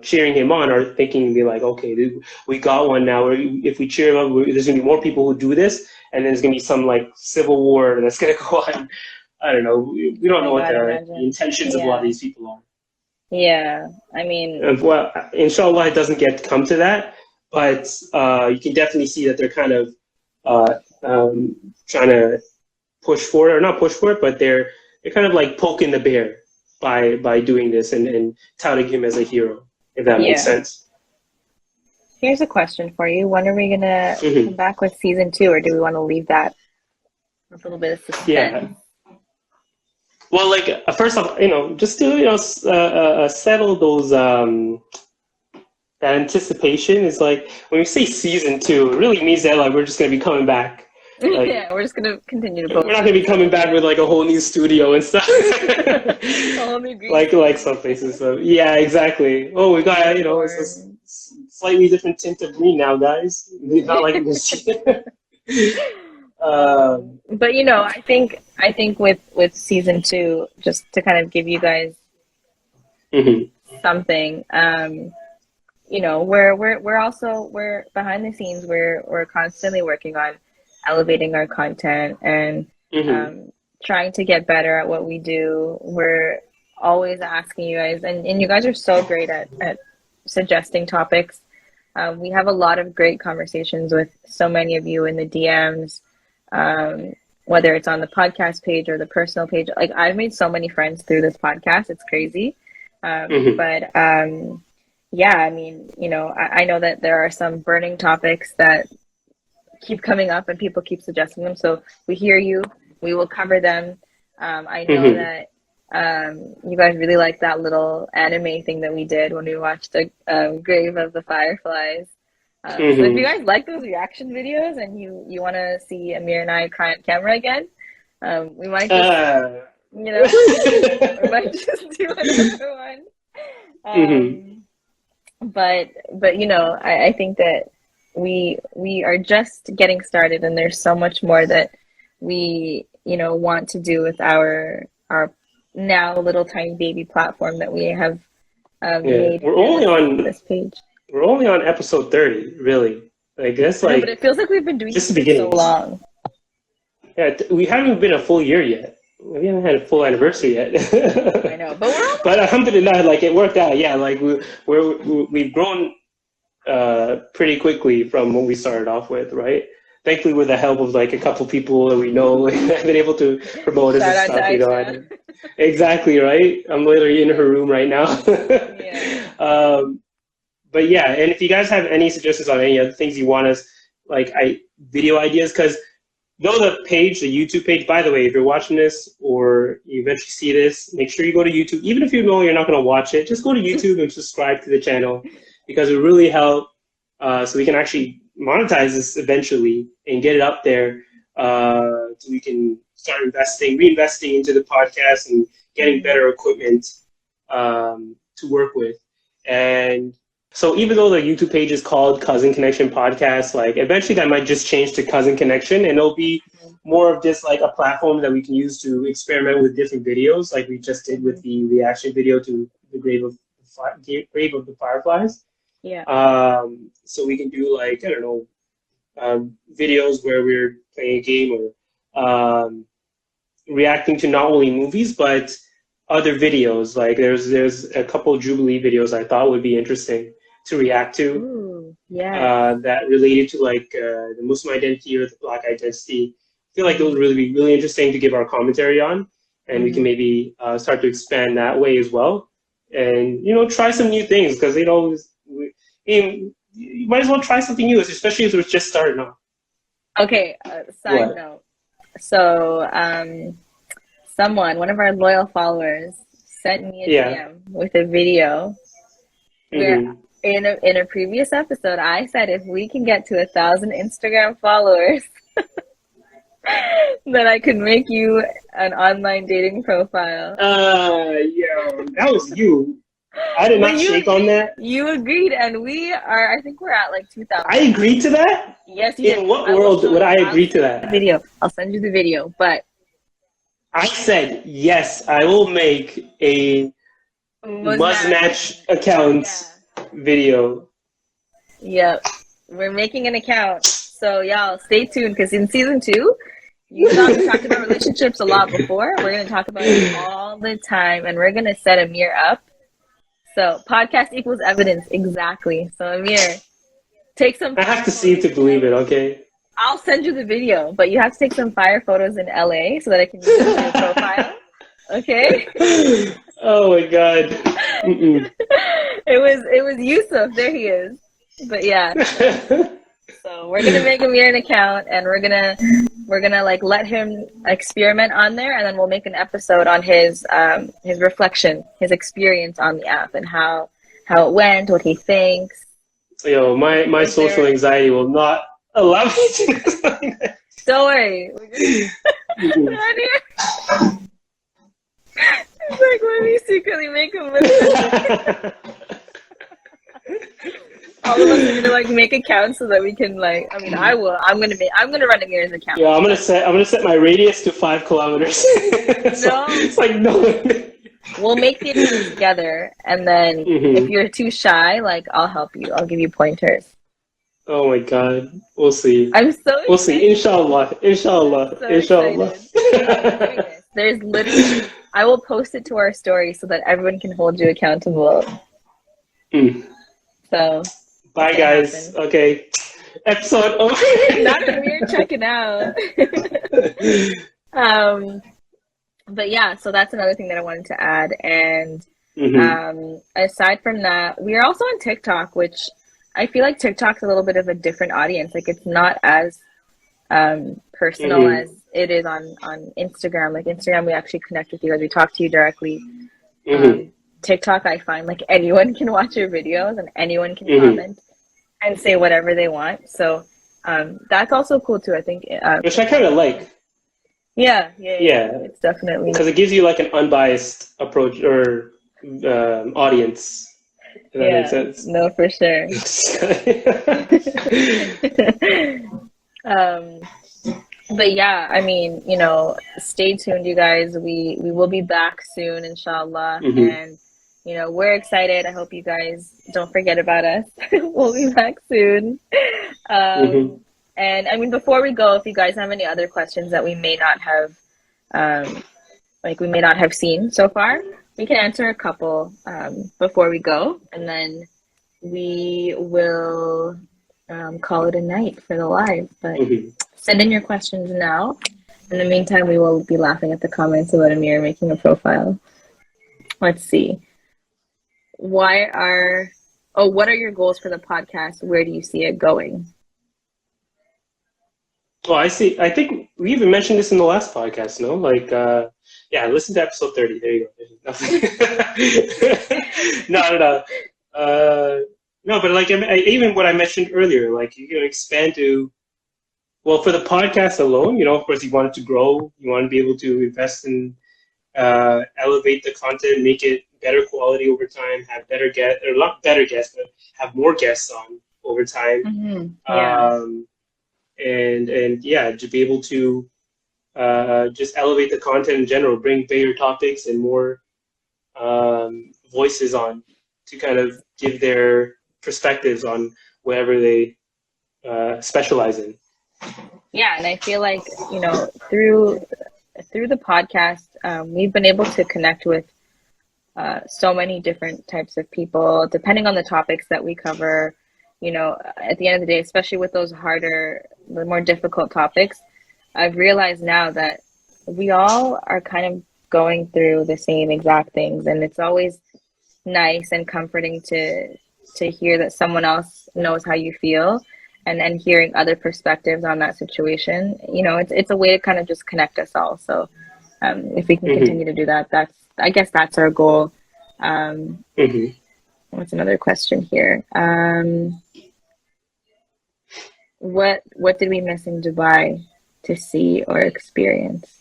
cheering him on are thinking, be like, okay, we got one now. If we cheer him up, there's gonna be more people who do this, and then there's gonna be some like civil war that's gonna go on. I don't know. We don't know what the intentions of a lot of these people are. Yeah, I mean, Well, inshallah, it doesn't come to that, but you can definitely see that they're kind of trying to push for it, or not push for it, but they're kind of like poking the bear by doing this and touting him as a hero, if that makes sense. Here's a question for you. When are we gonna come back with season 2, or do we want to leave that with a little bit of suspense? Yeah. Well, like first off, just to settle those that anticipation is like when we say season 2, it really means that like we're just gonna be coming back. Like, yeah, we're just gonna continue to post. We're not gonna be coming back with like a whole new studio and stuff. like some places. So yeah, exactly. Oh, we got it's a slightly different tint of green now, guys. Not like this. But I think with season 2, just to kind of give you guys something, we're behind the scenes. We're constantly working on elevating our content and trying to get better at what we do. We're always asking you guys, and you guys are so great at suggesting topics. We have a lot of great conversations with so many of you in the DMs, whether it's on the podcast page or the personal page. Like, I've made so many friends through this podcast. It's crazy. But yeah, I mean, I know that there are some burning topics that keep coming up and people keep suggesting them. So we hear you. We will cover them. I know that you guys really like that little anime thing that we did when we watched the Grave of the Fireflies. So if you guys like those reaction videos and you want to see Amir and I cry on camera again, we might just, we might just do another one. But I think that we are just getting started, and there's so much more that we want to do with our now little tiny baby platform that we have made. We're only on this page. We're only on episode 30, really. I guess but it feels like we've been doing this for so long. Yeah, we haven't been a full year yet. We haven't had a full anniversary yet. I know, but we're but alhamdulillah, like it worked out. Yeah, like we've grown pretty quickly from what we started off with, right? Thankfully, with the help of like a couple people that we know, I've been able to promote us and stuff. Exactly, right? I'm literally in her room right now. But yeah, and if you guys have any suggestions on any other things you want us, like video ideas, because though the YouTube page, by the way, if you're watching this or you eventually see this, make sure you go to YouTube. Even if you know you're not going to watch it, just go to YouTube and subscribe to the channel, because it really help so we can actually monetize this eventually and get it up there so we can start reinvesting into the podcast and getting better equipment to work with. And so even though the YouTube page is called Cousin Connection Podcast, like eventually that might just change to Cousin Connection, and it'll be more of just like a platform that we can use to experiment with different videos, like we just did with the reaction video to the Grave of the Fireflies. Yeah. So we can do like, I don't know, videos where we're playing a game or reacting to not only movies but other videos. Like there's a couple Jubilee videos I thought would be interesting to react to. Ooh, yeah. That related to like the Muslim identity or the Black identity. I feel like those would really be really interesting to give our commentary on, and we can maybe start to expand that way as well, and try some new things, because you might as well try something new, especially if it's just starting off. Okay, side note. So one of our loyal followers sent me a DM with a video where in a previous episode, I said if we can get to 1,000 Instagram followers, then I could make you an online dating profile. Yo, that was you. I did But not you shake on agreed. that. You agreed, and we are. I think we're at like 2,000. I agreed to that? Yes, you In did. what I will world show would you. I I'll agree to send you the that? video. I'll send you the video. But I said, yes, I will make a Muznatch account video. Yep. We're making an account. So y'all stay tuned because in season 2, you thought we talked about relationships a lot before. We're going to talk about it all the time, and we're going to set Amir up. So podcast equals evidence. Exactly. So Amir, take some. I have to see it to believe it, okay? I'll send you the video, but you have to take some fire photos in LA so that I can use it in your profile. Okay? Oh my god. Mm-mm. It was Yusuf. There he is. But yeah. So we're gonna make Amir an account, and we're gonna like let him experiment on there, and then we'll make an episode on his reflection, his experience on the app, and how it went, what he thinks. Yo, my social anxiety will not allow me to do something like that. Don't worry. It's like when we secretly make him listen. All of us are gonna like make accounts so that we can like. I mean, I will. I'm gonna run Amir's account. Yeah, I'm gonna set my radius to 5 kilometers. So, it's like no. We'll make the account together, and then if you're too shy, like I'll help you. I'll give you pointers. Oh my god, we'll see. I'm so excited. We'll see. Inshallah. So inshallah. There's literally. I will post it to our story so that everyone can hold you accountable. So. Bye, guys. Happen. Okay. Episode over. Not that we're checking out. But yeah, so that's another thing that I wanted to add. And aside from that, we are also on TikTok, which I feel like TikTok's a little bit of a different audience. Like it's not as personal as it is on Instagram. Like Instagram, we actually connect with you as we talk to you directly. TikTok, I find like anyone can watch your videos and anyone can comment and say whatever they want. So that's also cool too, I think. Which I kind of like. Yeah. It's definitely. Because it gives you like an unbiased approach or audience. If that makes sense. No, for sure. But yeah, I mean, stay tuned, you guys. We will be back soon, inshallah. And we're excited. I hope you guys don't forget about us. We'll be back soon. And I mean, before we go, if you guys have any other questions that we may not have seen so far, we can answer a couple before we go, and then we will call it a night for the live. But send in your questions now. In the meantime, we will be laughing at the comments about Amir making a profile. Let's see. What are your goals for the podcast? Where do you see it going? Well, I think we even mentioned this in the last podcast, no? Like, listen to episode 30. There you go. No. No, but like, even what I mentioned earlier, like, you can expand to, well, for the podcast alone, of course, you want it to grow. You want to be able to invest in, elevate the content, make it better quality over time, have better guests, or not better guests, but have more guests on over time. And to be able to just elevate the content in general, bring bigger topics and more voices on to kind of give their perspectives on whatever they specialize in. Yeah, and I feel like, through the podcast, we've been able to connect with so many different types of people, depending on the topics that we cover. At the end of the day, especially with those the more difficult topics, I've realized now that we all are kind of going through the same exact things, and it's always nice and comforting to hear that someone else knows how you feel, and hearing other perspectives on that situation. It's a way to kind of just connect us all. So if we can continue to do that, I guess that's our goal. what's another question here? What did we miss in Dubai to see or experience?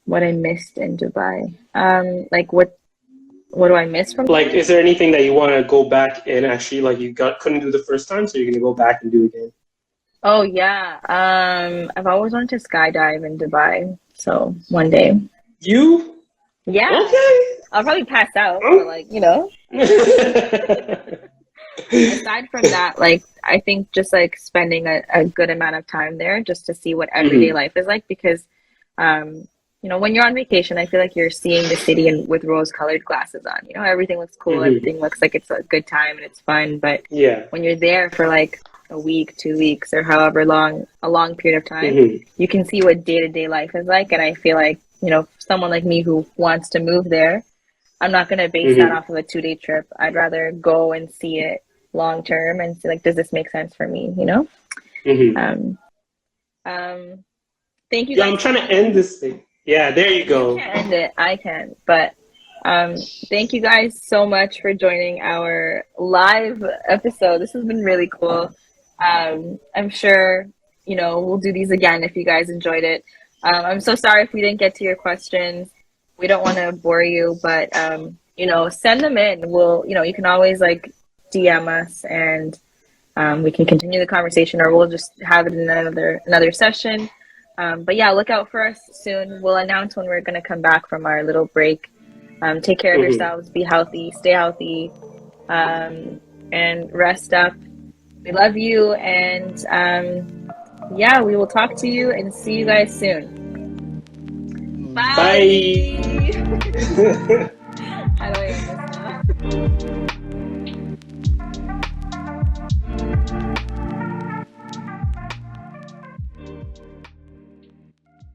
What I missed in Dubai. Like what do I miss from? Like, is there anything that you want to go back and actually like couldn't do the first time, so you're gonna go back and do it again? Oh yeah. I've always wanted to skydive in Dubai. So one day. You? Yeah. Okay. I'll probably pass out, Oh. but like, you know. Aside from that, like I think just like spending a good amount of time there just to see what everyday life is like because you know, when you're on vacation, I feel like you're seeing the city with rose-colored glasses on. You know, everything looks cool, everything looks like it's a good time and it's fun. But Yeah. when you're there for like a week, 2 weeks, or however long, a long period of time, you can see what day-to-day life is like. And I feel like, you know, someone like me who wants to move there, I'm not going to base that off of a 2-day trip. I'd rather go and see it long term and see like, does this make sense for me? You know? Thank you Yeah, guys. I'm trying to end this thing. Yeah, there you go. You can't end it. I can. But thank you guys so much for joining our live episode. This has been really cool. I'm sure, you know, we'll do these again if you guys enjoyed it. I'm so sorry if we didn't get to your questions. We don't want to bore you, but, you know, send them in. We'll, you know, you can always like DM us and we can continue the conversation or we'll just have it in another session. But yeah, look out for us soon. We'll announce when we're going to come back from our little break. Take care of yourselves. Be healthy. Stay healthy. And rest up. We love you. And yeah, we will talk to you and see you guys soon. Bye. Bye. How do I end this now?